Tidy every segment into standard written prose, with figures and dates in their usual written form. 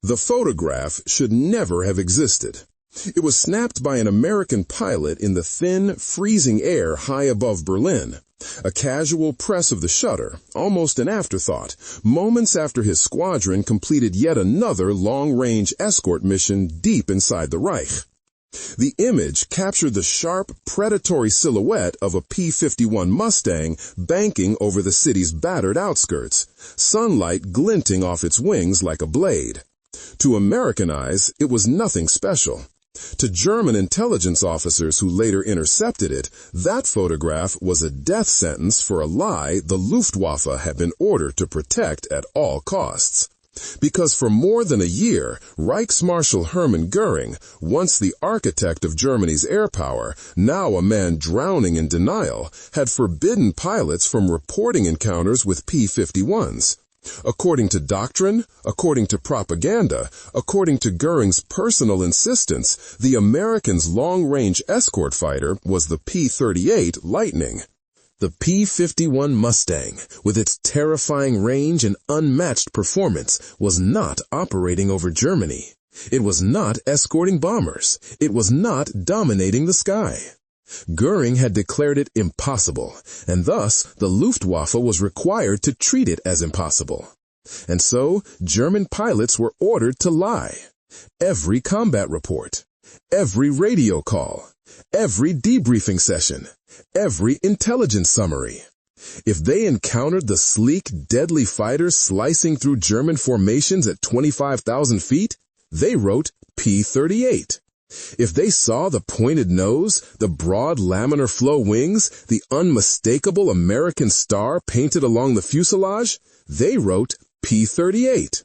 The photograph should never have existed. It was snapped by an American pilot in the thin, freezing air high above Berlin. A casual press of the shutter, almost an afterthought, moments after his squadron completed yet another long-range escort mission deep inside the Reich. The image captured the sharp, predatory silhouette of a P-51 Mustang banking over the city's battered outskirts, sunlight glinting off its wings like a blade. To American eyes, it was nothing special. To German intelligence officers who later intercepted it, that photograph was a death sentence for a lie the Luftwaffe had been ordered to protect at all costs. Because for more than a year, Reichsmarshal Hermann Göring, once the architect of Germany's air power, now a man drowning in denial, had forbidden pilots from reporting encounters with P-51s. According to doctrine, according to propaganda, according to Göring's personal insistence, the Americans' long-range escort fighter was the P-38 Lightning. The P-51 Mustang, with its terrifying range and unmatched performance, was not operating over Germany. It was not escorting bombers. It was not dominating the sky. Göring had declared it impossible, and thus the Luftwaffe was required to treat it as impossible. And so, German pilots were ordered to lie. Every combat report, every radio call, every debriefing session, every intelligence summary. If they encountered the sleek, deadly fighters slicing through German formations at 25,000 feet, they wrote P-38. If they saw the pointed nose, the broad laminar flow wings, the unmistakable American star painted along the fuselage, they wrote P-38.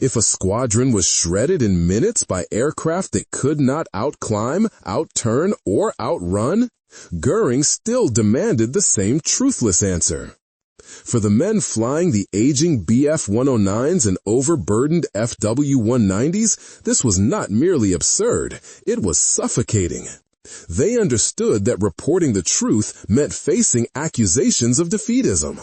If a squadron was shredded in minutes by aircraft that could not outclimb, outturn, or outrun, Göring still demanded the same truthless answer. For the men flying the aging Bf-109s and overburdened FW-190s, this was not merely absurd, it was suffocating. They understood that reporting the truth meant facing accusations of defeatism.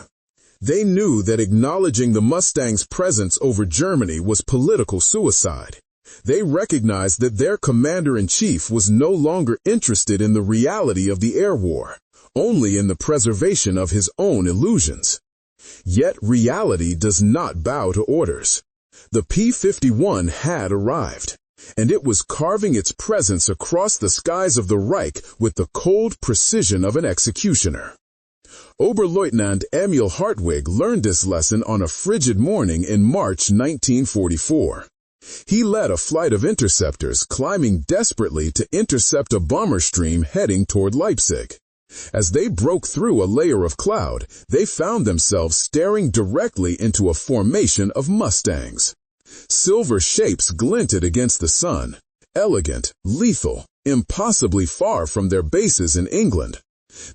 They knew that acknowledging the Mustangs' presence over Germany was political suicide. They recognized that their commander-in-chief was no longer interested in the reality of the air war, only in the preservation of his own illusions. Yet reality does not bow to orders. The P-51 had arrived, and it was carving its presence across the skies of the Reich with the cold precision of an executioner. Oberleutnant Emil Hartwig learned this lesson on a frigid morning in March 1944. He led a flight of interceptors climbing desperately to intercept a bomber stream heading toward Leipzig. As they broke through a layer of cloud, they found themselves staring directly into a formation of Mustangs. Silver shapes glinted against the sun, elegant, lethal, impossibly far from their bases in England.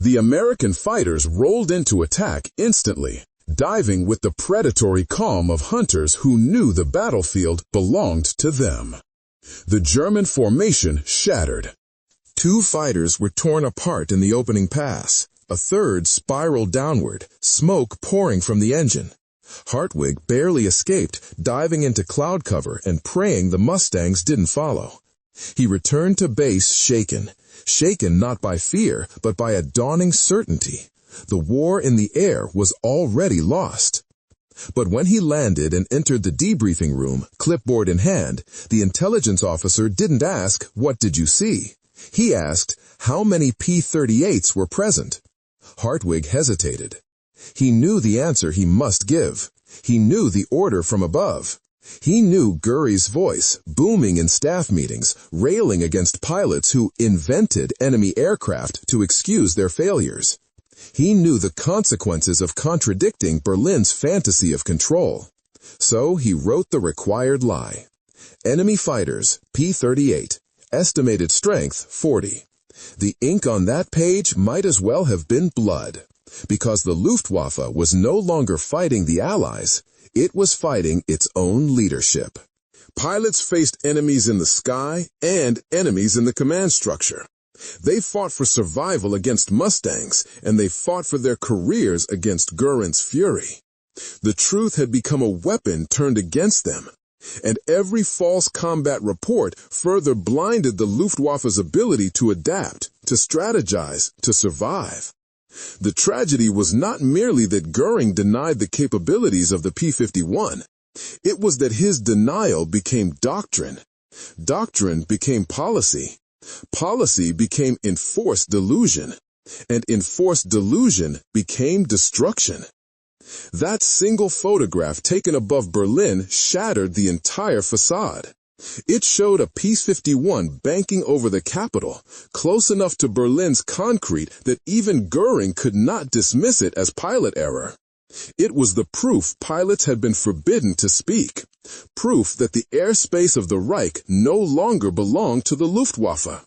The American fighters rolled into attack instantly, diving with the predatory calm of hunters who knew the battlefield belonged to them. The German formation shattered. 2 fighters were torn apart in the opening pass. A third spiraled downward, smoke pouring from the engine. Hartwig barely escaped, diving into cloud cover and praying the Mustangs didn't follow. He returned to base shaken not by fear, but by a dawning certainty. The war in the air was already lost. But when he landed and entered the debriefing room, clipboard in hand, the intelligence officer didn't ask, "What did you see?" He asked, how many P-38s were present? Hartwig hesitated. He knew the answer he must give. He knew the order from above. He knew Göring's voice, booming in staff meetings, railing against pilots who invented enemy aircraft to excuse their failures. He knew the consequences of contradicting Berlin's fantasy of control. So he wrote the required lie. Enemy fighters, P-38. Estimated strength, 40. The ink on that page might as well have been blood, because the Luftwaffe was no longer fighting the Allies, it was fighting its own leadership. Pilots faced enemies in the sky and enemies in the command structure. They fought for survival against Mustangs, and they fought for their careers against Göring's fury. The truth had become a weapon turned against them. And every false combat report further blinded the Luftwaffe's ability to adapt, to strategize, to survive. The tragedy was not merely that Göring denied the capabilities of the P-51. It was that his denial became doctrine. Doctrine became policy. Policy became enforced delusion. And enforced delusion became destruction. That single photograph taken above Berlin shattered the entire facade. It showed a P-51 banking over the capital, close enough to Berlin's concrete that even Göring could not dismiss it as pilot error. It was the proof pilots had been forbidden to speak, proof that the airspace of the Reich no longer belonged to the Luftwaffe,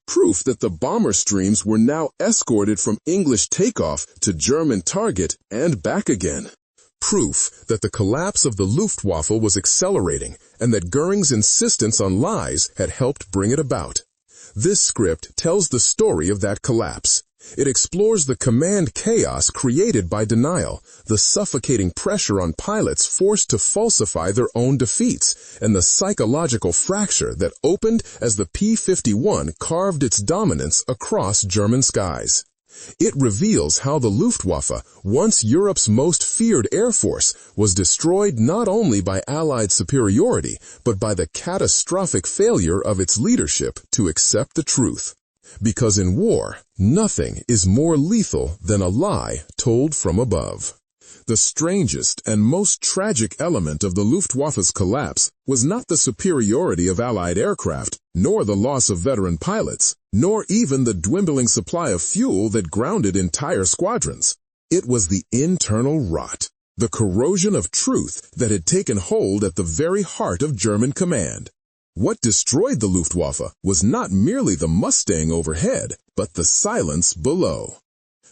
proof that the bomber streams were now escorted from English takeoff to German target and back again. Proof that the collapse of the Luftwaffe was accelerating and that Göring's insistence on lies had helped bring it about. This script tells the story of that collapse. It explores the command chaos created by denial, the suffocating pressure on pilots forced to falsify their own defeats, and the psychological fracture that opened as the P-51 carved its dominance across German skies. It reveals how the Luftwaffe, once Europe's most feared air force, was destroyed not only by Allied superiority, but by the catastrophic failure of its leadership to accept the truth. Because in war, nothing is more lethal than a lie told from above. The strangest and most tragic element of the Luftwaffe's collapse was not the superiority of Allied aircraft, nor the loss of veteran pilots, nor even the dwindling supply of fuel that grounded entire squadrons. It was the internal rot, the corrosion of truth that had taken hold at the very heart of German command. What destroyed the Luftwaffe was not merely the Mustang overhead, but the silence below.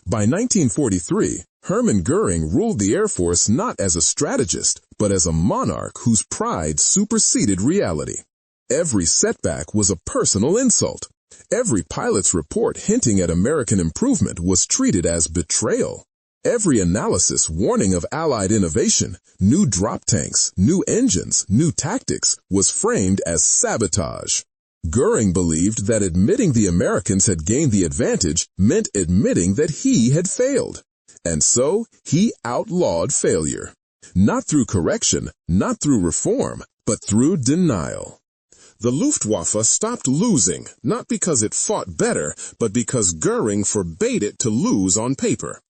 By 1943, Hermann Göring ruled the Air Force not as a strategist, but as a monarch whose pride superseded reality. Every setback was a personal insult. Every pilot's report hinting at American improvement was treated as betrayal. Every analysis warning of Allied innovation, new drop tanks, new engines, new tactics, was framed as sabotage. Göring believed that admitting the Americans had gained the advantage meant admitting that he had failed. And so, he outlawed failure. Not through correction, not through reform, but through denial. The Luftwaffe stopped losing, not because it fought better, but because Göring forbade it to lose on paper.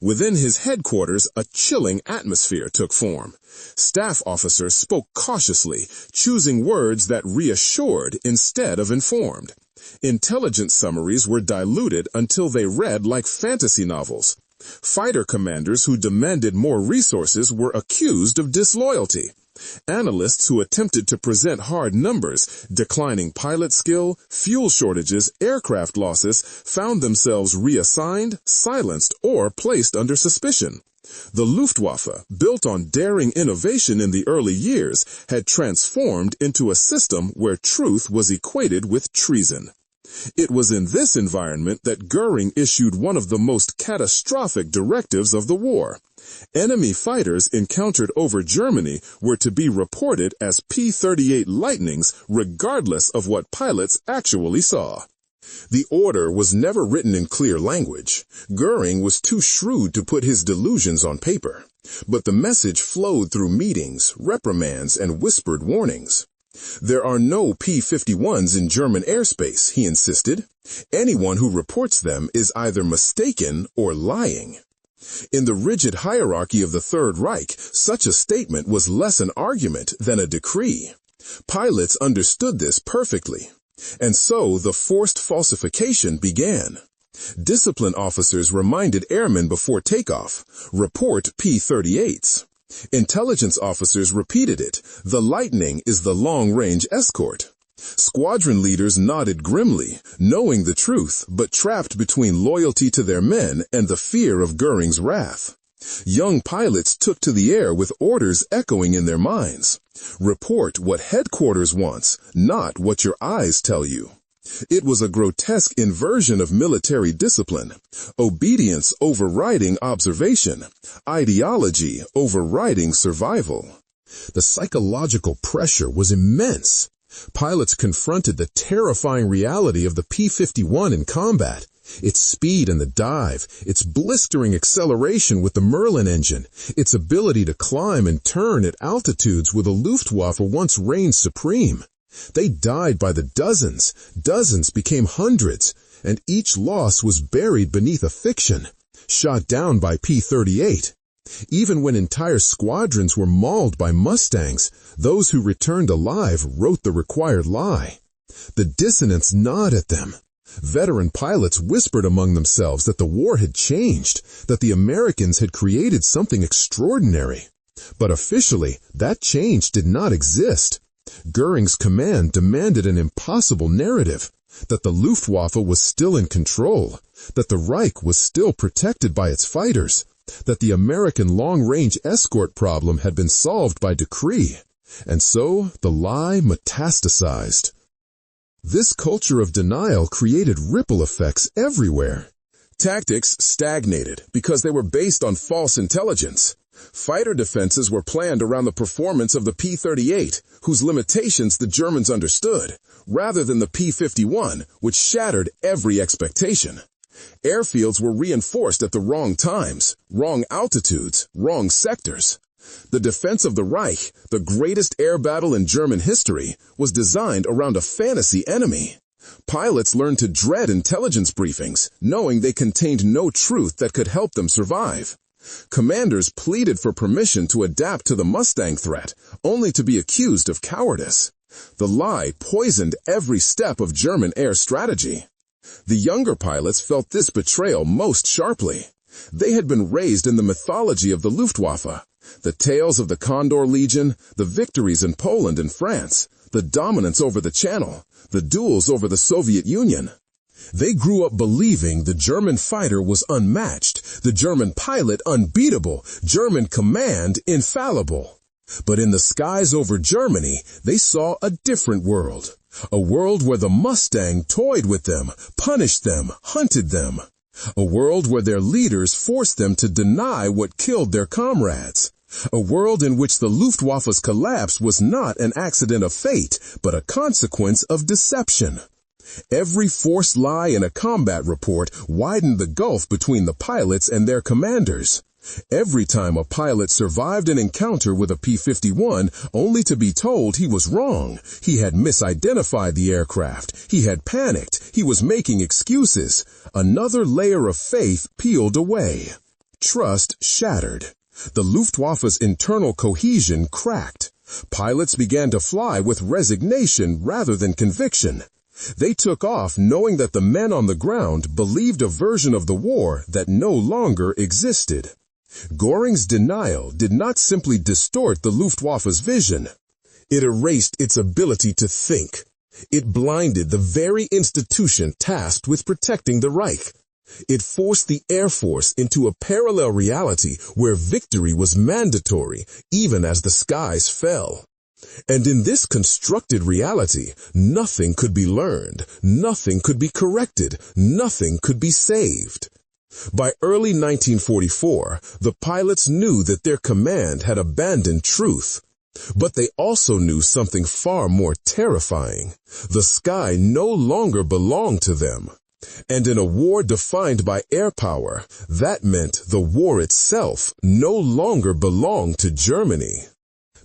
Within his headquarters, a chilling atmosphere took form. Staff officers spoke cautiously, choosing words that reassured instead of informed. Intelligence summaries were diluted until they read like fantasy novels. Fighter commanders who demanded more resources were accused of disloyalty. Analysts who attempted to present hard numbers, declining pilot skill, fuel shortages, aircraft losses, found themselves reassigned, silenced, or placed under suspicion. The Luftwaffe, built on daring innovation in the early years, had transformed into a system where truth was equated with treason. It was in this environment that Göring issued one of the most catastrophic directives of the war. Enemy fighters encountered over Germany were to be reported as P-38 Lightnings regardless of what pilots actually saw. The order was never written in clear language. Göring was too shrewd to put his delusions on paper. But the message flowed through meetings, reprimands, and whispered warnings. There are no P-51s in German airspace, he insisted. Anyone who reports them is either mistaken or lying. In the rigid hierarchy of the Third Reich, such a statement was less an argument than a decree. Pilots understood this perfectly. And so the forced falsification began. Discipline officers reminded airmen before takeoff, report P-38s. Intelligence officers repeated it. The Lightning is the long-range escort. Squadron leaders nodded grimly, knowing the truth, but trapped between loyalty to their men and the fear of Göring's wrath. Young pilots took to the air with orders echoing in their minds. Report what headquarters wants, not what your eyes tell you. It was a grotesque inversion of military discipline. Obedience overriding observation. Ideology overriding survival. The psychological pressure was immense. Pilots confronted the terrifying reality of the P-51 in combat. Its speed in the dive, its blistering acceleration with the Merlin engine, its ability to climb and turn at altitudes where the Luftwaffe once reigned supreme. They died by the dozens, dozens became hundreds, and each loss was buried beneath a fiction, shot down by P-38. Even when entire squadrons were mauled by Mustangs, those who returned alive wrote the required lie. The dissonance gnawed at them. Veteran pilots whispered among themselves that the war had changed, that the Americans had created something extraordinary. But officially, that change did not exist. Göring's command demanded an impossible narrative, that the Luftwaffe was still in control, that the Reich was still protected by its fighters, that the American long-range escort problem had been solved by decree. And so the lie metastasized. This culture of denial created ripple effects everywhere. Tactics stagnated because they were based on false intelligence. Fighter defenses were planned around the performance of the P-38, whose limitations the Germans understood, rather than the P-51, which shattered every expectation. Airfields were reinforced at the wrong times, wrong altitudes, wrong sectors. The defense of the Reich, the greatest air battle in German history, was designed around a fantasy enemy. Pilots learned to dread intelligence briefings, knowing they contained no truth that could help them survive. Commanders pleaded for permission to adapt to the Mustang threat, only to be accused of cowardice. The lie poisoned every step of German air strategy. The younger pilots felt this betrayal most sharply. They had been raised in the mythology of the Luftwaffe. The tales of the Condor Legion, the victories in Poland and France, the dominance over the Channel, the duels over the Soviet Union. They grew up believing the German fighter was unmatched, the German pilot unbeatable, German command infallible. But in the skies over Germany, they saw a different world. A world where the Mustang toyed with them, punished them, hunted them. A world where their leaders forced them to deny what killed their comrades. A world in which the Luftwaffe's collapse was not an accident of fate, but a consequence of deception. Every forced lie in a combat report widened the gulf between the pilots and their commanders. Every time a pilot survived an encounter with a P-51 only to be told he was wrong, he had misidentified the aircraft, he had panicked, he was making excuses, another layer of faith peeled away. Trust shattered. The Luftwaffe's internal cohesion cracked. Pilots began to fly with resignation rather than conviction. They took off knowing that the men on the ground believed a version of the war that no longer existed. Göring's denial did not simply distort the Luftwaffe's vision. It erased its ability to think. It blinded the very institution tasked with protecting the Reich. It forced the Air Force into a parallel reality where victory was mandatory, even as the skies fell. And in this constructed reality, nothing could be learned, nothing could be corrected, nothing could be saved. By early 1944, the pilots knew that their command had abandoned truth. But they also knew something far more terrifying. The sky no longer belonged to them. And in a war defined by air power, that meant the war itself no longer belonged to Germany.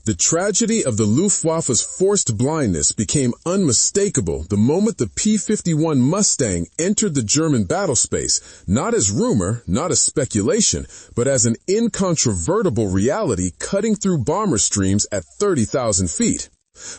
The tragedy of the Luftwaffe's forced blindness became unmistakable the moment the P-51 Mustang entered the German battlespace, not as rumor, not as speculation, but as an incontrovertible reality cutting through bomber streams at 30,000 feet.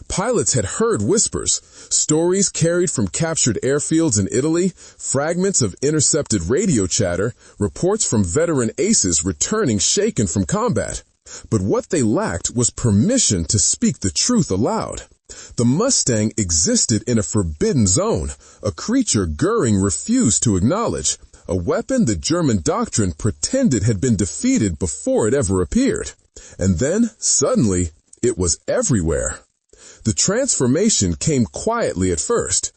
Pilots had heard whispers, stories carried from captured airfields in Italy, fragments of intercepted radio chatter, reports from veteran aces returning shaken from combat. But what they lacked was permission to speak the truth aloud. The Mustang existed in a forbidden zone, a creature Göring refused to acknowledge, a weapon the German doctrine pretended had been defeated before it ever appeared. And then, suddenly, it was everywhere. The transformation came quietly at first.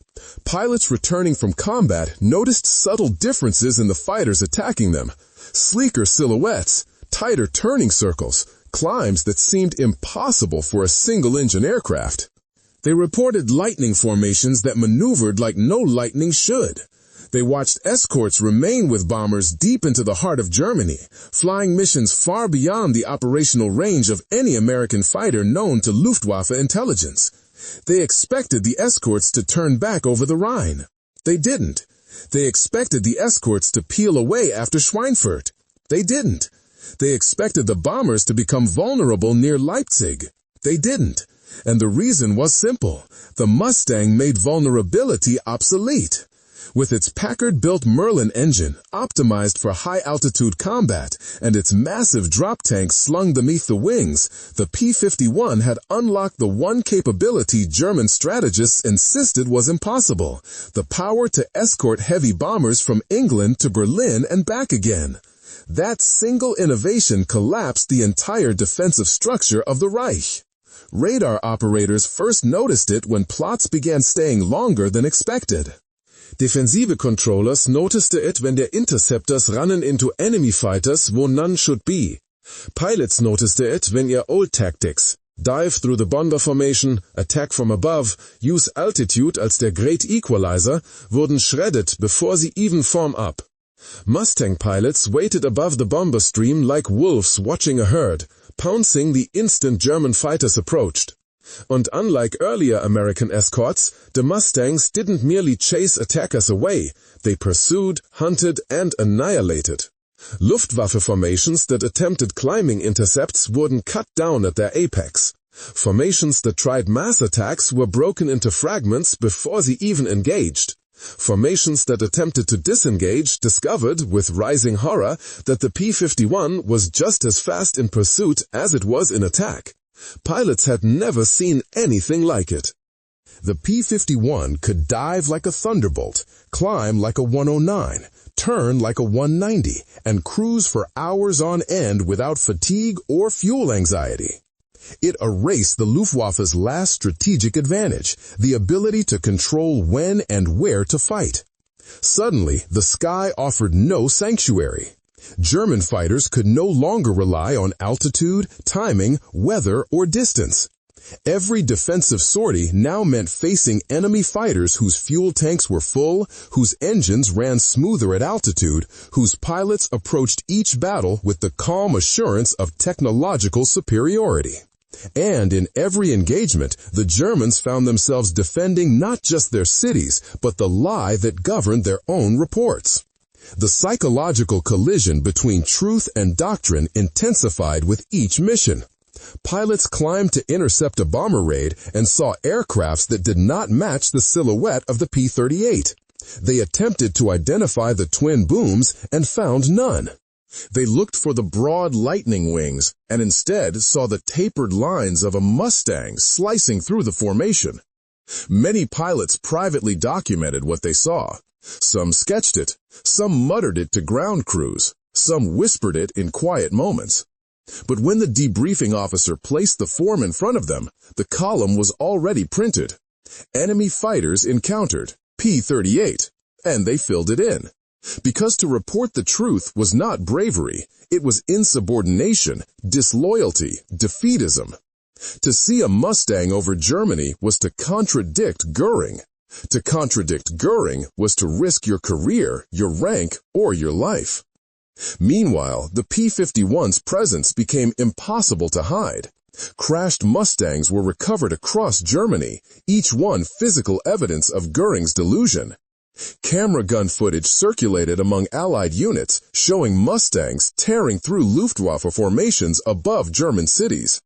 Pilots returning from combat noticed subtle differences in the fighters attacking them. Sleeker silhouettes, tighter turning circles, climbs that seemed impossible for a single-engine aircraft. They reported lightning formations that maneuvered like no lightning should. They watched escorts remain with bombers deep into the heart of Germany, flying missions far beyond the operational range of any American fighter known to Luftwaffe intelligence. They expected the escorts to turn back over the Rhine. They didn't. They expected the escorts to peel away after Schweinfurt. They didn't. They expected the bombers to become vulnerable near Leipzig. They didn't. And the reason was simple. The Mustang made vulnerability obsolete. With its Packard-built Merlin engine, optimized for high-altitude combat, and its massive drop tank slung beneath the wings, the P-51 had unlocked the one capability German strategists insisted was impossible: the power to escort heavy bombers from England to Berlin and back again. That single innovation collapsed the entire defensive structure of the Reich. Radar operators first noticed it when plots began staying longer than expected. Defensive controllers noticed it when their interceptors ran into enemy fighters wo none should be. Pilots noticed it when their old tactics, dive through the bomber formation, attack from above, use altitude als der great equalizer, wurden shredded before sie even form up. Mustang pilots waited above the bomber stream like wolves watching a herd, pouncing the instant German fighters approached. And unlike earlier American escorts, the Mustangs didn't merely chase attackers away, they pursued, hunted, and annihilated. Luftwaffe formations that attempted climbing intercepts wurden cut down at their apex. Formations that tried mass attacks were broken into fragments before they even engaged. Formations that attempted to disengage discovered, with rising horror, that the P-51 was just as fast in pursuit as it was in attack. Pilots had never seen anything like it. The P-51 could dive like a Thunderbolt, climb like a 109, turn like a 190, and cruise for hours on end without fatigue or fuel anxiety. It erased the Luftwaffe's last strategic advantage, the ability to control when and where to fight. Suddenly, the sky offered no sanctuary. German fighters could no longer rely on altitude, timing, weather, or distance. Every defensive sortie now meant facing enemy fighters whose fuel tanks were full, whose engines ran smoother at altitude, whose pilots approached each battle with the calm assurance of technological superiority. And in every engagement, the Germans found themselves defending not just their cities, but the lie that governed their own reports. The psychological collision between truth and doctrine intensified with each mission. Pilots climbed to intercept a bomber raid and saw aircrafts that did not match the silhouette of the P-38. They attempted to identify the twin booms and found none. They looked for the broad lightning wings and instead saw the tapered lines of a Mustang slicing through the formation. Many pilots privately documented what they saw. Some sketched it, some muttered it to ground crews, some whispered it in quiet moments. But when the debriefing officer placed the form in front of them, the column was already printed. Enemy fighters encountered P-38, and they filled it in. Because to report the truth was not bravery, it was insubordination, disloyalty, defeatism. To see a Mustang over Germany was to contradict Göring. To contradict Göring was to risk your career, your rank, or your life. Meanwhile, the P-51's presence became impossible to hide. Crashed Mustangs were recovered across Germany, each one physical evidence of Göring's delusion. Camera gun footage circulated among Allied units, showing Mustangs tearing through Luftwaffe formations above German cities.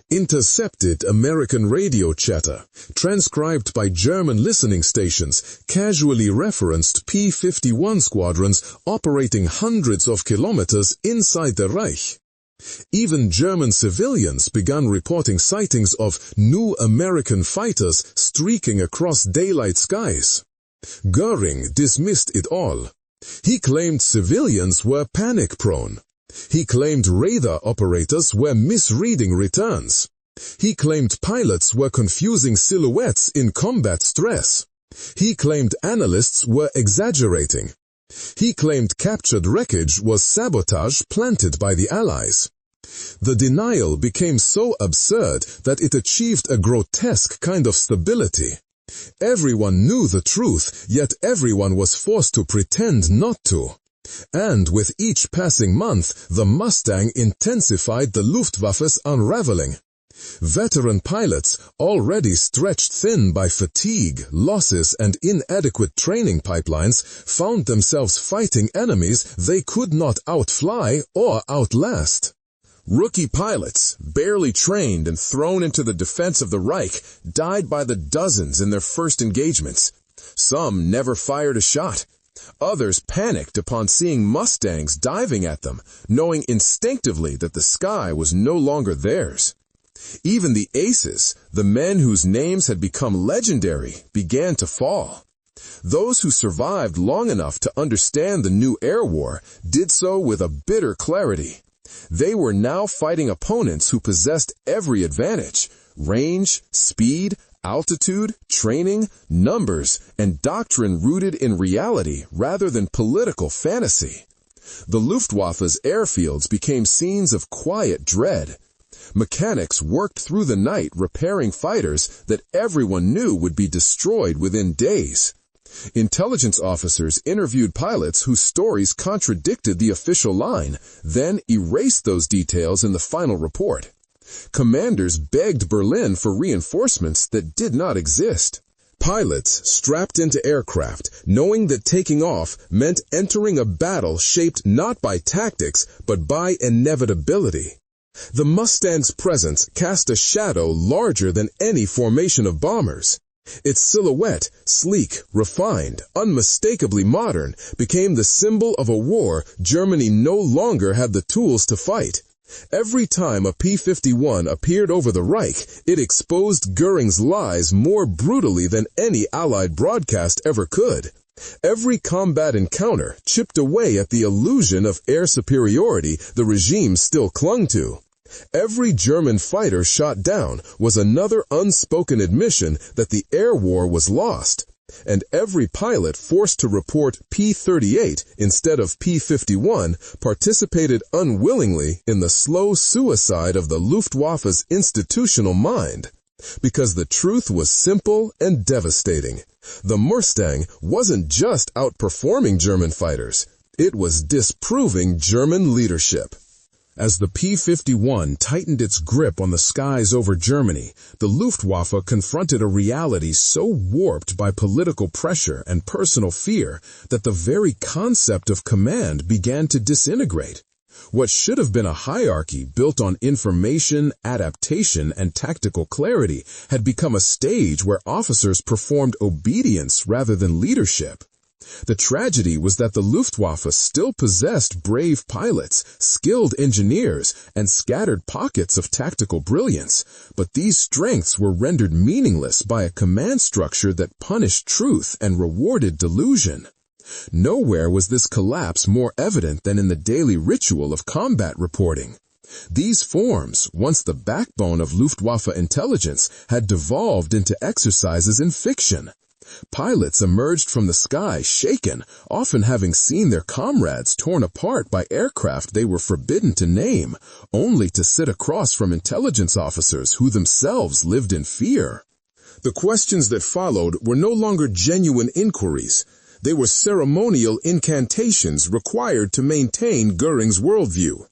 Intercepted American radio chatter, transcribed by German listening stations, casually referenced P-51 squadrons operating hundreds of kilometers inside the Reich. Even German civilians began reporting sightings of new American fighters streaking across daylight skies. Göring dismissed it all. He claimed civilians were panic-prone. He claimed radar operators were misreading returns. He claimed pilots were confusing silhouettes in combat stress. He claimed analysts were exaggerating. He claimed captured wreckage was sabotage planted by the Allies. The denial became so absurd that it achieved a grotesque kind of stability. Everyone knew the truth, yet everyone was forced to pretend not to. And with each passing month, the Mustang intensified the Luftwaffe's unraveling. Veteran pilots, already stretched thin by fatigue, losses, and inadequate training pipelines, found themselves fighting enemies they could not outfly or outlast. Rookie pilots, barely trained and thrown into the defense of the Reich, died by the dozens in their first engagements. Some never fired a shot. Others panicked upon seeing Mustangs diving at them, knowing instinctively that the sky was no longer theirs. Even the aces, the men whose names had become legendary, began to fall. Those who survived long enough to understand the new air war did so with a bitter clarity. They were now fighting opponents who possessed every advantage: range, speed, altitude, training, numbers, and doctrine rooted in reality rather than political fantasy. The Luftwaffe's airfields became scenes of quiet dread. Mechanics worked through the night repairing fighters that everyone knew would be destroyed within days. Intelligence officers interviewed pilots whose stories contradicted the official line, then erased those details in the final report. Commanders begged Berlin for reinforcements that did not exist. Pilots strapped into aircraft, knowing that taking off meant entering a battle shaped not by tactics, but by inevitability. The Mustang's presence cast a shadow larger than any formation of bombers. Its silhouette, sleek, refined, unmistakably modern, became the symbol of a war Germany no longer had the tools to fight. Every time a P-51 appeared over the Reich, it exposed Göring's lies more brutally than any Allied broadcast ever could. Every combat encounter chipped away at the illusion of air superiority the regime still clung to. Every German fighter shot down was another unspoken admission that the air war was lost, and every pilot forced to report P-38 instead of P-51 participated unwillingly in the slow suicide of the Luftwaffe's institutional mind. Because the truth was simple and devastating. The Mustang wasn't just outperforming German fighters, it was disproving German leadership. As the P-51 tightened its grip on the skies over Germany, the Luftwaffe confronted a reality so warped by political pressure and personal fear that the very concept of command began to disintegrate. What should have been a hierarchy built on information, adaptation, and tactical clarity had become a stage where officers performed obedience rather than leadership. The tragedy was that the Luftwaffe still possessed brave pilots, skilled engineers, and scattered pockets of tactical brilliance, but these strengths were rendered meaningless by a command structure that punished truth and rewarded delusion. Nowhere was this collapse more evident than in the daily ritual of combat reporting. These forms, once the backbone of Luftwaffe intelligence, had devolved into exercises in fiction. Pilots emerged from the sky shaken, often having seen their comrades torn apart by aircraft they were forbidden to name, only to sit across from intelligence officers who themselves lived in fear. The questions that followed were no longer genuine inquiries. They were ceremonial incantations required to maintain Göring's worldview.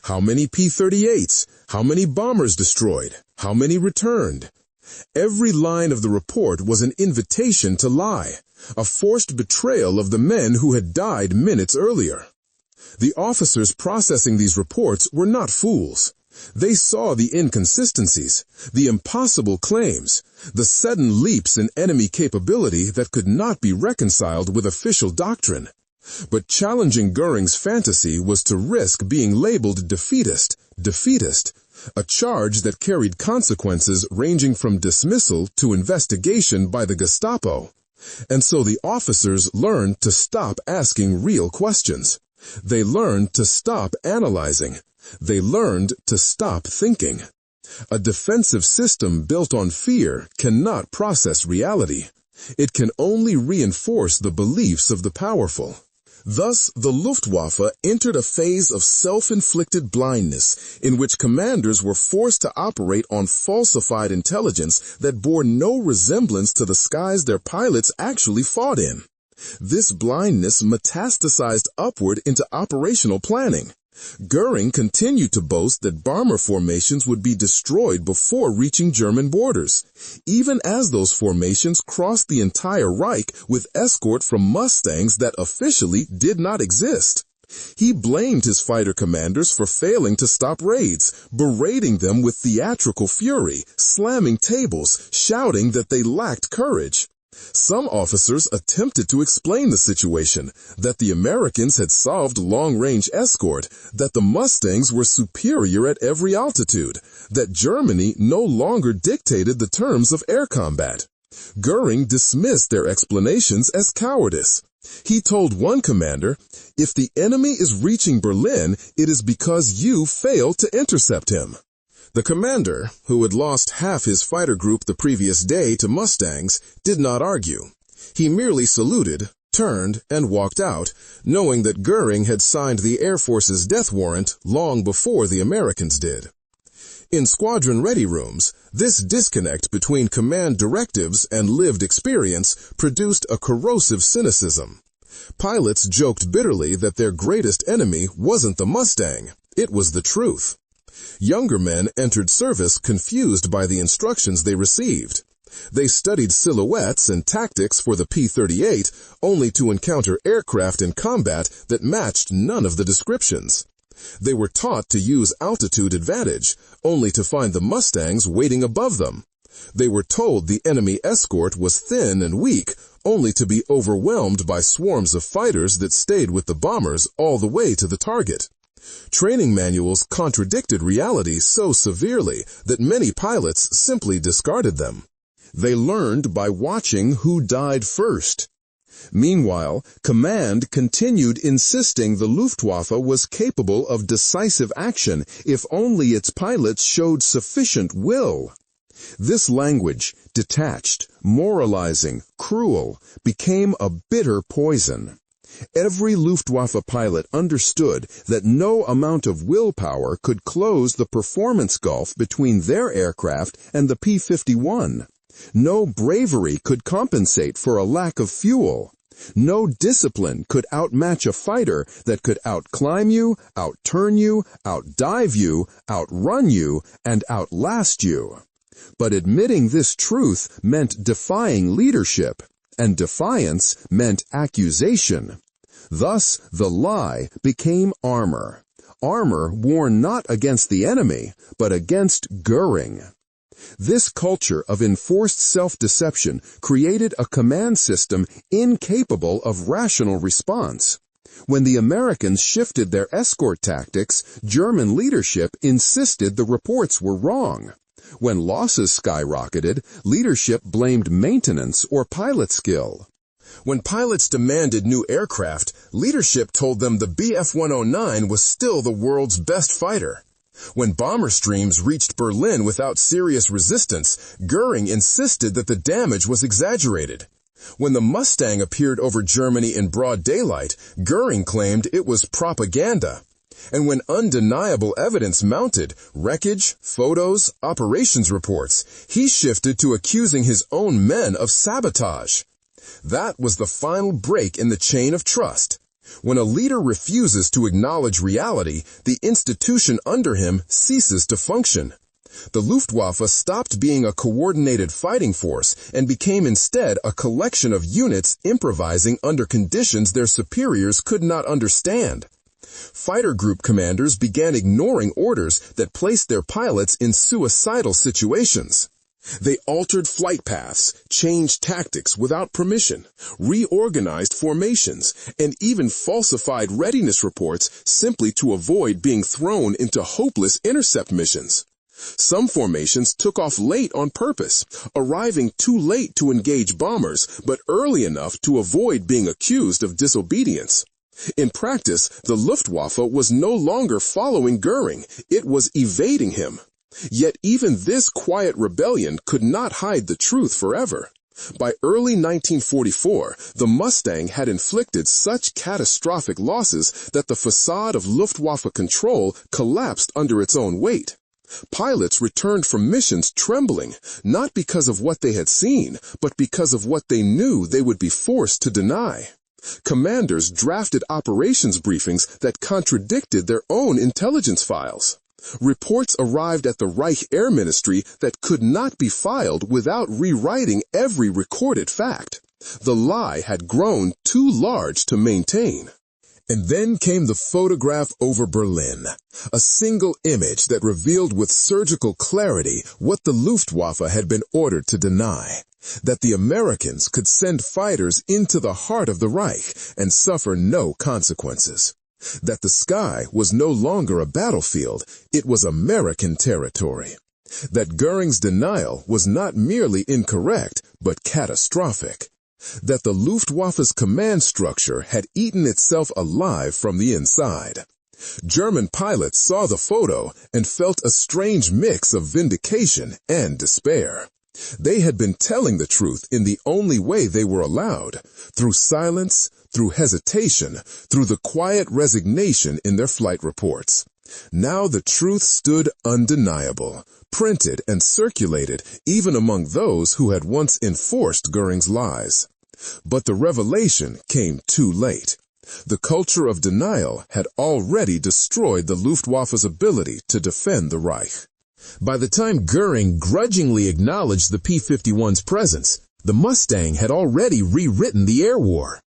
How many P-38s? How many bombers destroyed? How many returned? Every line of the report was an invitation to lie, a forced betrayal of the men who had died minutes earlier. The officers processing these reports were not fools. They saw the inconsistencies, the impossible claims, the sudden leaps in enemy capability that could not be reconciled with official doctrine. But challenging Göring's fantasy was to risk being labeled defeatist, a charge that carried consequences ranging from dismissal to investigation by the Gestapo. And so the officers learned to stop asking real questions. They learned to stop analyzing. They learned to stop thinking. A defensive system built on fear cannot process reality. It can only reinforce the beliefs of the powerful. Thus, the Luftwaffe entered a phase of self-inflicted blindness in which commanders were forced to operate on falsified intelligence that bore no resemblance to the skies their pilots actually fought in. This blindness metastasized upward into operational planning. Göring continued to boast that bomber formations would be destroyed before reaching German borders, even as those formations crossed the entire Reich with escort from Mustangs that officially did not exist. He blamed his fighter commanders for failing to stop raids, berating them with theatrical fury, slamming tables, shouting that they lacked courage. Some officers attempted to explain the situation, that the Americans had solved long-range escort, that the Mustangs were superior at every altitude, that Germany no longer dictated the terms of air combat. Göring dismissed their explanations as cowardice. He told one commander, "If the enemy is reaching Berlin, it is because you failed to intercept him." The commander, who had lost half his fighter group the previous day to Mustangs, did not argue. He merely saluted, turned, and walked out, knowing that Göring had signed the Air Force's death warrant long before the Americans did. In squadron ready rooms, this disconnect between command directives and lived experience produced a corrosive cynicism. Pilots joked bitterly that their greatest enemy wasn't the Mustang, it was the truth. Younger men entered service confused by the instructions they received. They studied silhouettes and tactics for the P-38 only to encounter aircraft in combat that matched none of the descriptions. They were taught to use altitude advantage, only to find the Mustangs waiting above them. They were told the enemy escort was thin and weak, only to be overwhelmed by swarms of fighters that stayed with the bombers all the way to the target. Training manuals contradicted reality so severely that many pilots simply discarded them. They learned by watching who died first. Meanwhile, command continued insisting the Luftwaffe was capable of decisive action if only its pilots showed sufficient will. This language, detached, moralizing, cruel, became a bitter poison. Every Luftwaffe pilot understood that no amount of willpower could close the performance gulf between their aircraft and the P-51. No bravery could compensate for a lack of fuel. No discipline could outmatch a fighter that could outclimb you, outturn you, outdive you, outrun you, and outlast you. But admitting this truth meant defying leadership, and defiance meant accusation. Thus, the lie became armor. Armor worn not against the enemy, but against Göring. This culture of enforced self-deception created a command system incapable of rational response. When the Americans shifted their escort tactics, German leadership insisted the reports were wrong. When losses skyrocketed, leadership blamed maintenance or pilot skill. When pilots demanded new aircraft, leadership told them the Bf-109 was still the world's best fighter. When bomber streams reached Berlin without serious resistance, Göring insisted that the damage was exaggerated. When the Mustang appeared over Germany in broad daylight, Göring claimed it was propaganda. And when undeniable evidence mounted, wreckage, photos, operations reports, he shifted to accusing his own men of sabotage. That was the final break in the chain of trust. When a leader refuses to acknowledge reality, the institution under him ceases to function. The Luftwaffe stopped being a coordinated fighting force and became instead a collection of units improvising under conditions their superiors could not understand. Fighter group commanders began ignoring orders that placed their pilots in suicidal situations. They altered flight paths, changed tactics without permission, reorganized formations, and even falsified readiness reports simply to avoid being thrown into hopeless intercept missions. Some formations took off late on purpose, arriving too late to engage bombers, but early enough to avoid being accused of disobedience. In practice, the Luftwaffe was no longer following Göring, it was evading him. Yet even this quiet rebellion could not hide the truth forever. By early 1944, the Mustang had inflicted such catastrophic losses that the facade of Luftwaffe control collapsed under its own weight. Pilots returned from missions trembling, not because of what they had seen, but because of what they knew they would be forced to deny. Commanders drafted operations briefings that contradicted their own intelligence files. Reports arrived at the Reich Air Ministry that could not be filed without rewriting every recorded fact. The lie had grown too large to maintain. And then came the photograph over Berlin, a single image that revealed with surgical clarity what the Luftwaffe had been ordered to deny, that the Americans could send fighters into the heart of the Reich and suffer no consequences, that the sky was no longer a battlefield, it was American territory, that Göring's denial was not merely incorrect, but catastrophic, that the Luftwaffe's command structure had eaten itself alive from the inside. German pilots saw the photo and felt a strange mix of vindication and despair. They had been telling the truth in the only way they were allowed, through silence, through hesitation, through the quiet resignation in their flight reports. Now the truth stood undeniable, printed and circulated even among those who had once enforced Göring's lies. But the revelation came too late. The culture of denial had already destroyed the Luftwaffe's ability to defend the Reich. By the time Göring grudgingly acknowledged the P-51's presence, the Mustang had already rewritten the air war.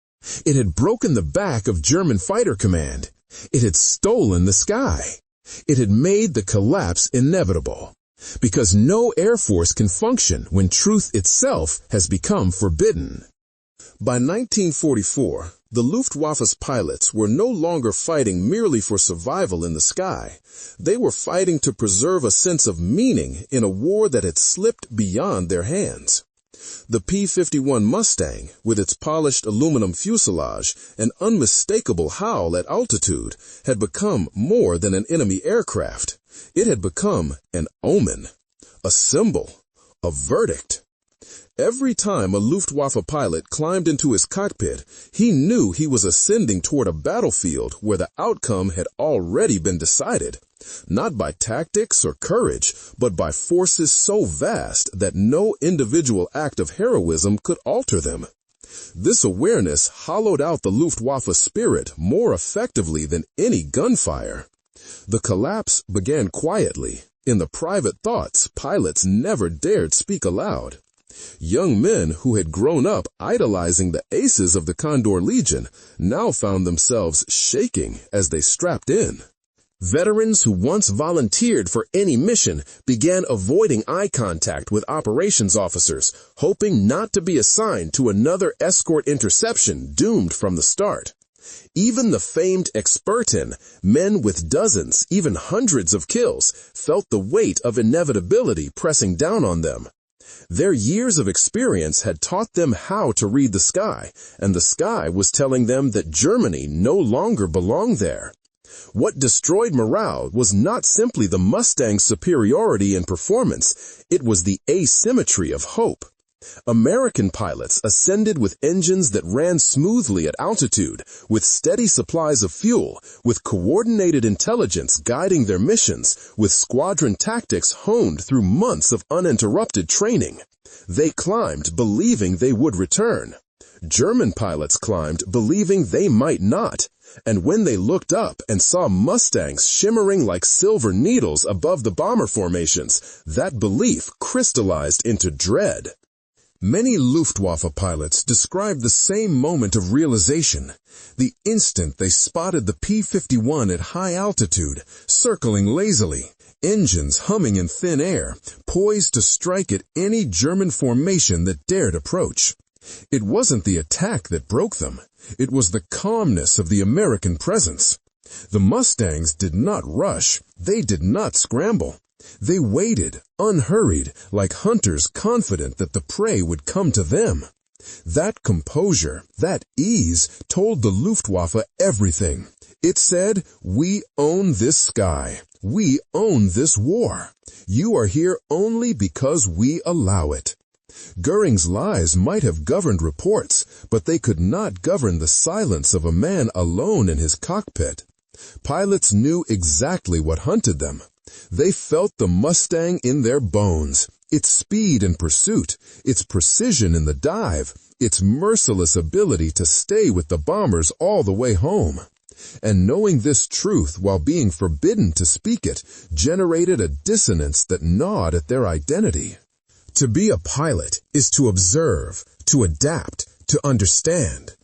It had broken the back of German fighter command. It had stolen the sky. It had made the collapse inevitable. Because no air force can function when truth itself has become forbidden. By 1944, the Luftwaffe's pilots were no longer fighting merely for survival in the sky. They were fighting to preserve a sense of meaning in a war that had slipped beyond their hands. The P-51 Mustang, with its polished aluminum fuselage and unmistakable howl at altitude, had become more than an enemy aircraft. It had become an omen, a symbol, a verdict. Every time a Luftwaffe pilot climbed into his cockpit, he knew he was ascending toward a battlefield where the outcome had already been decided, not by tactics or courage, but by forces so vast that no individual act of heroism could alter them. This awareness hollowed out the Luftwaffe spirit more effectively than any gunfire. The collapse began quietly. In the private thoughts pilots never dared speak aloud. Young men who had grown up idolizing the aces of the Condor Legion now found themselves shaking as they strapped in. Veterans who once volunteered for any mission began avoiding eye contact with operations officers, hoping not to be assigned to another escort interception doomed from the start. Even the famed expertin, men with dozens, even hundreds of kills, felt the weight of inevitability pressing down on them. Their years of experience had taught them how to read the sky, and the sky was telling them that Germany no longer belonged there. What destroyed morale was not simply the Mustang's superiority in performance, it was the asymmetry of hope. American pilots ascended with engines that ran smoothly at altitude, with steady supplies of fuel, with coordinated intelligence guiding their missions, with squadron tactics honed through months of uninterrupted training. They climbed believing they would return. German pilots climbed believing they might not, and when they looked up and saw Mustangs shimmering like silver needles above the bomber formations, that belief crystallized into dread. Many Luftwaffe pilots described the same moment of realization, the instant they spotted the P-51 at high altitude, circling lazily, engines humming in thin air, poised to strike at any German formation that dared approach. It wasn't the attack that broke them. It was the calmness of the American presence. The Mustangs did not rush. They did not scramble. They waited, unhurried, like hunters confident that the prey would come to them. That composure, that ease, told the Luftwaffe everything. It said, "We own this sky. We own this war. You are here only because we allow it." Göring's lies might have governed reports, but they could not govern the silence of a man alone in his cockpit. Pilots knew exactly what hunted them. They felt the Mustang in their bones, its speed in pursuit, its precision in the dive, its merciless ability to stay with the bombers all the way home. And knowing this truth while being forbidden to speak it generated a dissonance that gnawed at their identity. To be a pilot is to observe, to adapt, to understand.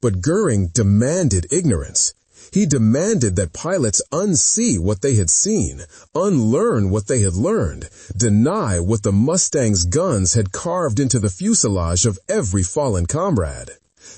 But Göring demanded ignorance. He demanded that pilots unsee what they had seen, unlearn what they had learned, deny what the Mustang's guns had carved into the fuselage of every fallen comrade.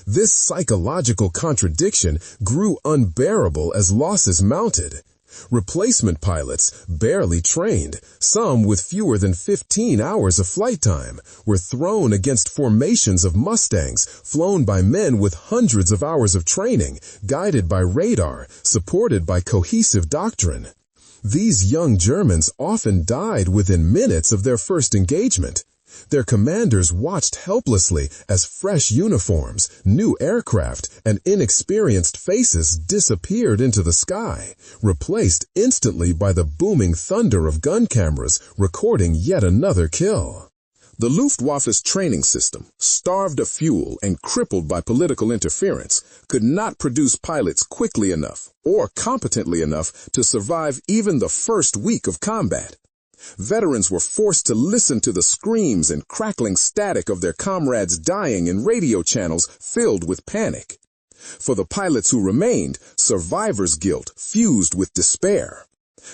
This psychological contradiction grew unbearable as losses mounted. Replacement pilots, barely trained, some with fewer than 15 hours of flight time, were thrown against formations of Mustangs flown by men with hundreds of hours of training, guided by radar, supported by cohesive doctrine. These young Germans often died within minutes of their first engagement. Their commanders watched helplessly as fresh uniforms, new aircraft, and inexperienced faces disappeared into the sky, replaced instantly by the booming thunder of gun cameras recording yet another kill. The Luftwaffe's training system, starved of fuel and crippled by political interference, could not produce pilots quickly enough or competently enough to survive even the first week of combat. Veterans were forced to listen to the screams and crackling static of their comrades dying in radio channels filled with panic. For the pilots who remained, survivor's guilt fused with despair.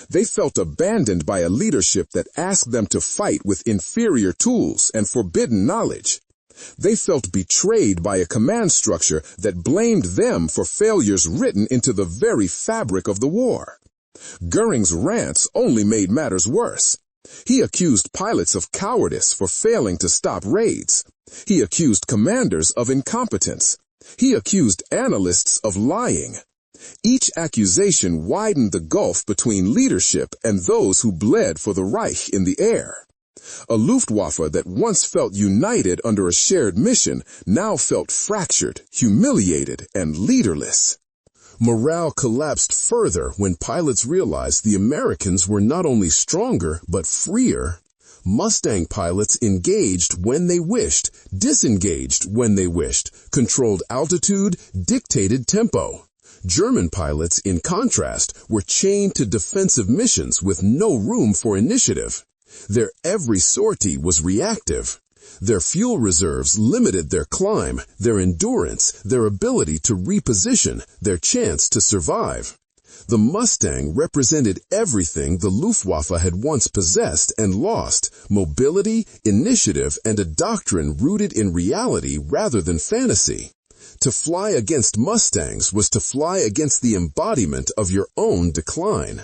They felt abandoned by a leadership that asked them to fight with inferior tools and forbidden knowledge. They felt betrayed by a command structure that blamed them for failures written into the very fabric of the war. Göring's rants only made matters worse. He accused pilots of cowardice for failing to stop raids. He accused commanders of incompetence. He accused analysts of lying. Each accusation widened the gulf between leadership and those who bled for the Reich in the air. A Luftwaffe that once felt united under a shared mission now felt fractured, humiliated, and leaderless. Morale collapsed further when pilots realized the Americans were not only stronger, but freer. Mustang pilots engaged when they wished, disengaged when they wished, controlled altitude, dictated tempo. German pilots, in contrast, were chained to defensive missions with no room for initiative. Their every sortie was reactive. Their fuel reserves limited their climb, their endurance, their ability to reposition, their chance to survive. The Mustang represented everything the Luftwaffe had once possessed and lost: mobility, initiative, and a doctrine rooted in reality rather than fantasy. To fly against Mustangs was to fly against the embodiment of your own decline.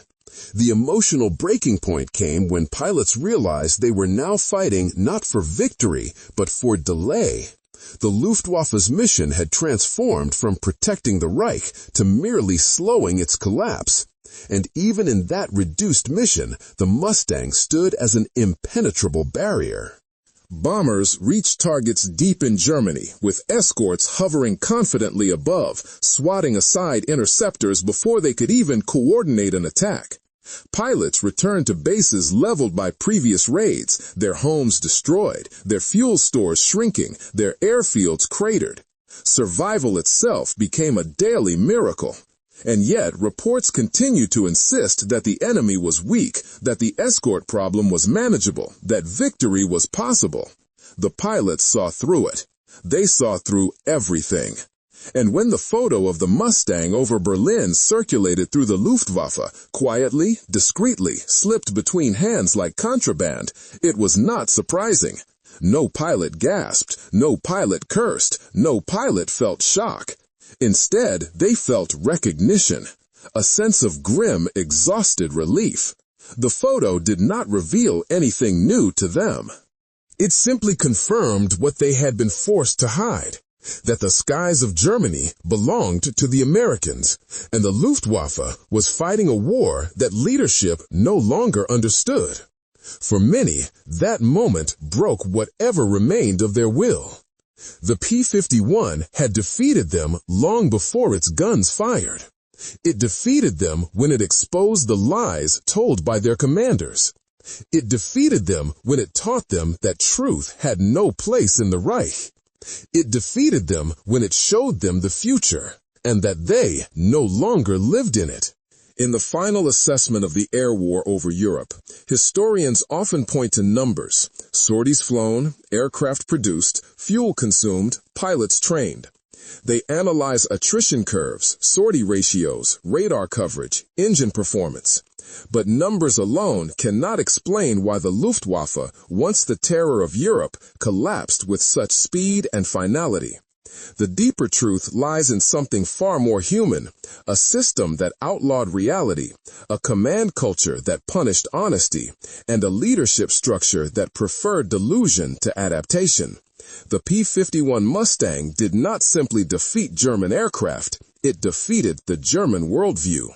The emotional breaking point came when pilots realized they were now fighting not for victory, but for delay. The Luftwaffe's mission had transformed from protecting the Reich to merely slowing its collapse. And even in that reduced mission, the Mustang stood as an impenetrable barrier. Bombers reached targets deep in Germany, with escorts hovering confidently above, swatting aside interceptors before they could even coordinate an attack. Pilots returned to bases leveled by previous raids, their homes destroyed, their fuel stores shrinking, their airfields cratered. Survival itself became a daily miracle. And yet, reports continued to insist that the enemy was weak, that the escort problem was manageable, that victory was possible. The pilots saw through it. They saw through everything. And when the photo of the Mustang over Berlin circulated through the Luftwaffe, quietly, discreetly, slipped between hands like contraband, it was not surprising. No pilot gasped, no pilot cursed, no pilot felt shock. Instead, they felt recognition, a sense of grim, exhausted relief. The photo did not reveal anything new to them. It simply confirmed what they had been forced to hide, that the skies of Germany belonged to the Americans, and the Luftwaffe was fighting a war that leadership no longer understood. For many, that moment broke whatever remained of their will. The P-51 had defeated them long before its guns fired. It defeated them when it exposed the lies told by their commanders. It defeated them when it taught them that truth had no place in the Reich. It defeated them when it showed them the future, and that they no longer lived in it. In the final assessment of the air war over Europe, historians often point to numbers: sorties flown, aircraft produced, fuel consumed, pilots trained. They analyze attrition curves, sortie ratios, radar coverage, engine performance. But numbers alone cannot explain why the Luftwaffe, once the terror of Europe, collapsed with such speed and finality. The deeper truth lies in something far more human, a system that outlawed reality, a command culture that punished honesty, and a leadership structure that preferred delusion to adaptation. The P-51 Mustang did not simply defeat German aircraft, it defeated the German worldview.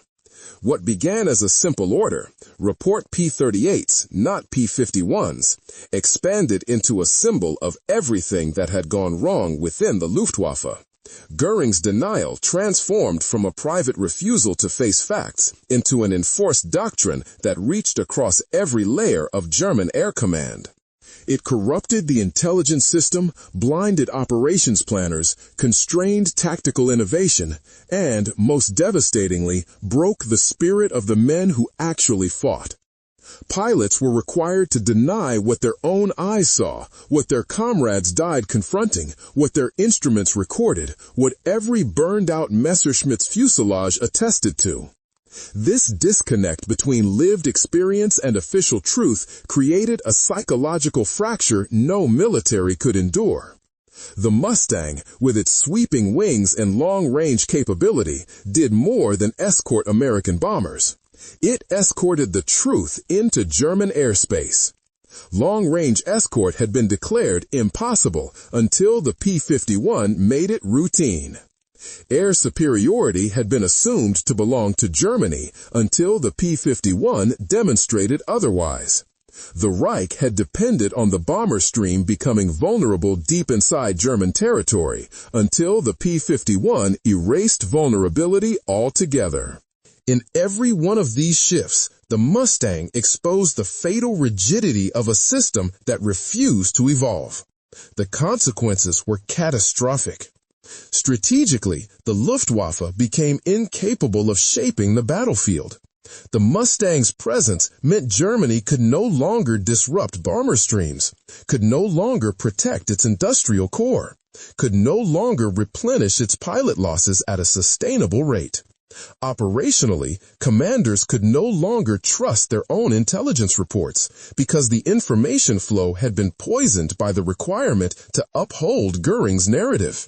What began as a simple order, report P-38s, not P-51s, expanded into a symbol of everything that had gone wrong within the Luftwaffe. Göring's denial transformed from a private refusal to face facts into an enforced doctrine that reached across every layer of German air command. It corrupted the intelligence system, blinded operations planners, constrained tactical innovation, and, most devastatingly, broke the spirit of the men who actually fought. Pilots were required to deny what their own eyes saw, what their comrades died confronting, what their instruments recorded, what every burned-out Messerschmitt's fuselage attested to. This disconnect between lived experience and official truth created a psychological fracture no military could endure. The Mustang, with its sweeping wings and long-range capability, did more than escort American bombers. It escorted the truth into German airspace. Long-range escort had been declared impossible until the P-51 made it routine. Air superiority had been assumed to belong to Germany until the P-51 demonstrated otherwise. The Reich had depended on the bomber stream becoming vulnerable deep inside German territory until the P-51 erased vulnerability altogether. In every one of these shifts, the Mustang exposed the fatal rigidity of a system that refused to evolve. The consequences were catastrophic. Strategically, the Luftwaffe became incapable of shaping the battlefield. The Mustang's presence meant Germany could no longer disrupt bomber streams, could no longer protect its industrial core, could no longer replenish its pilot losses at a sustainable rate. Operationally, commanders could no longer trust their own intelligence reports because the information flow had been poisoned by the requirement to uphold Göring's narrative.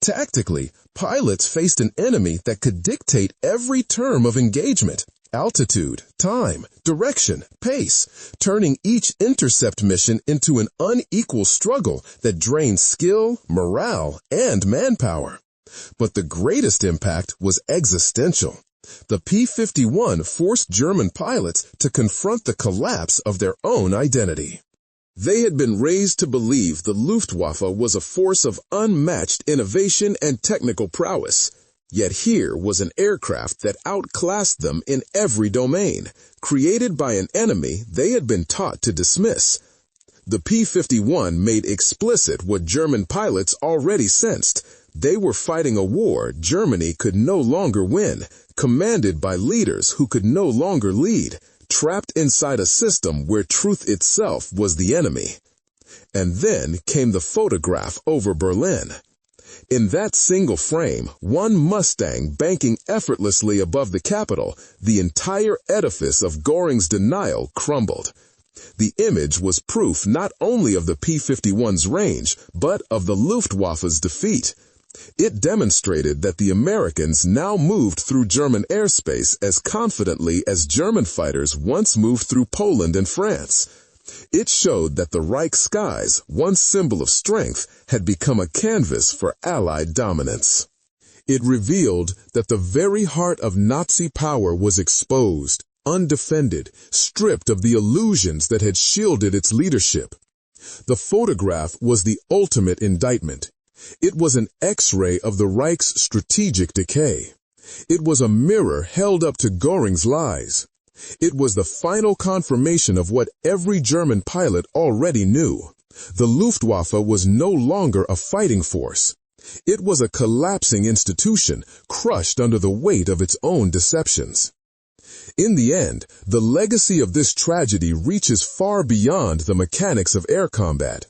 Tactically, pilots faced an enemy that could dictate every term of engagement, altitude, time, direction, pace, turning each intercept mission into an unequal struggle that drained skill, morale, and manpower. But the greatest impact was existential. The P-51 forced German pilots to confront the collapse of their own identity. They had been raised to believe the Luftwaffe was a force of unmatched innovation and technical prowess. Yet here was an aircraft that outclassed them in every domain, created by an enemy they had been taught to dismiss. The P-51 made explicit what German pilots already sensed. They were fighting a war Germany could no longer win, commanded by leaders who could no longer lead, trapped inside a system where truth itself was the enemy. And then came the photograph over Berlin. In that single frame, one Mustang banking effortlessly above the Capitol, the entire edifice of Göring's denial crumbled. The image was proof not only of the P-51's range, but of the Luftwaffe's defeat. It demonstrated that the Americans now moved through German airspace as confidently as German fighters once moved through Poland and France. It showed that the Reich skies, once symbol of strength, had become a canvas for Allied dominance. It revealed that the very heart of Nazi power was exposed, undefended, stripped of the illusions that had shielded its leadership. The photograph was the ultimate indictment. It was an X-ray of the Reich's strategic decay. It was a mirror held up to Göring's lies. It was the final confirmation of what every German pilot already knew. The Luftwaffe was no longer a fighting force. It was a collapsing institution, crushed under the weight of its own deceptions. In the end, the legacy of this tragedy reaches far beyond the mechanics of air combat.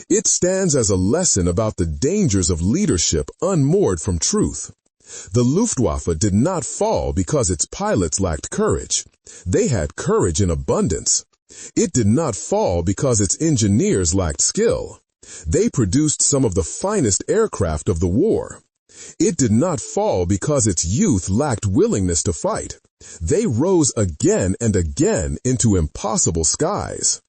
It stands as a lesson about the dangers of leadership unmoored from truth. The Luftwaffe did not fall because its pilots lacked courage. They had courage in abundance. It did not fall because its engineers lacked skill. They produced some of the finest aircraft of the war. It did not fall because its youth lacked willingness to fight. They rose again and again into impossible skies.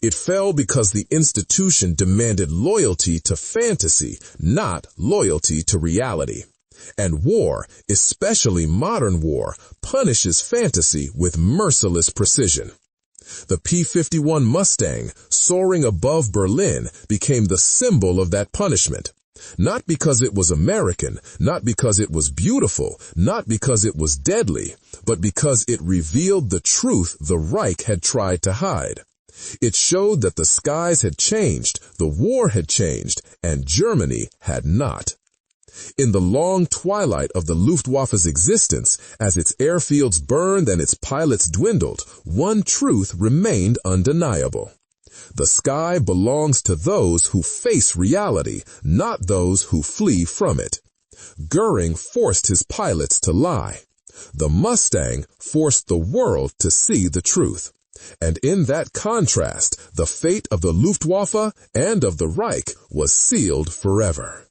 It fell because the institution demanded loyalty to fantasy, not loyalty to reality. And war, especially modern war, punishes fantasy with merciless precision. The P-51 Mustang, soaring above Berlin, became the symbol of that punishment. Not because it was American, not because it was beautiful, not because it was deadly, but because it revealed the truth the Reich had tried to hide. It showed that the skies had changed, the war had changed, and Germany had not. In the long twilight of the Luftwaffe's existence, as its airfields burned and its pilots dwindled, one truth remained undeniable. The sky belongs to those who face reality, not those who flee from it. Göring forced his pilots to lie. The Mustang forced the world to see the truth. And in that contrast, the fate of the Luftwaffe and of the Reich was sealed forever.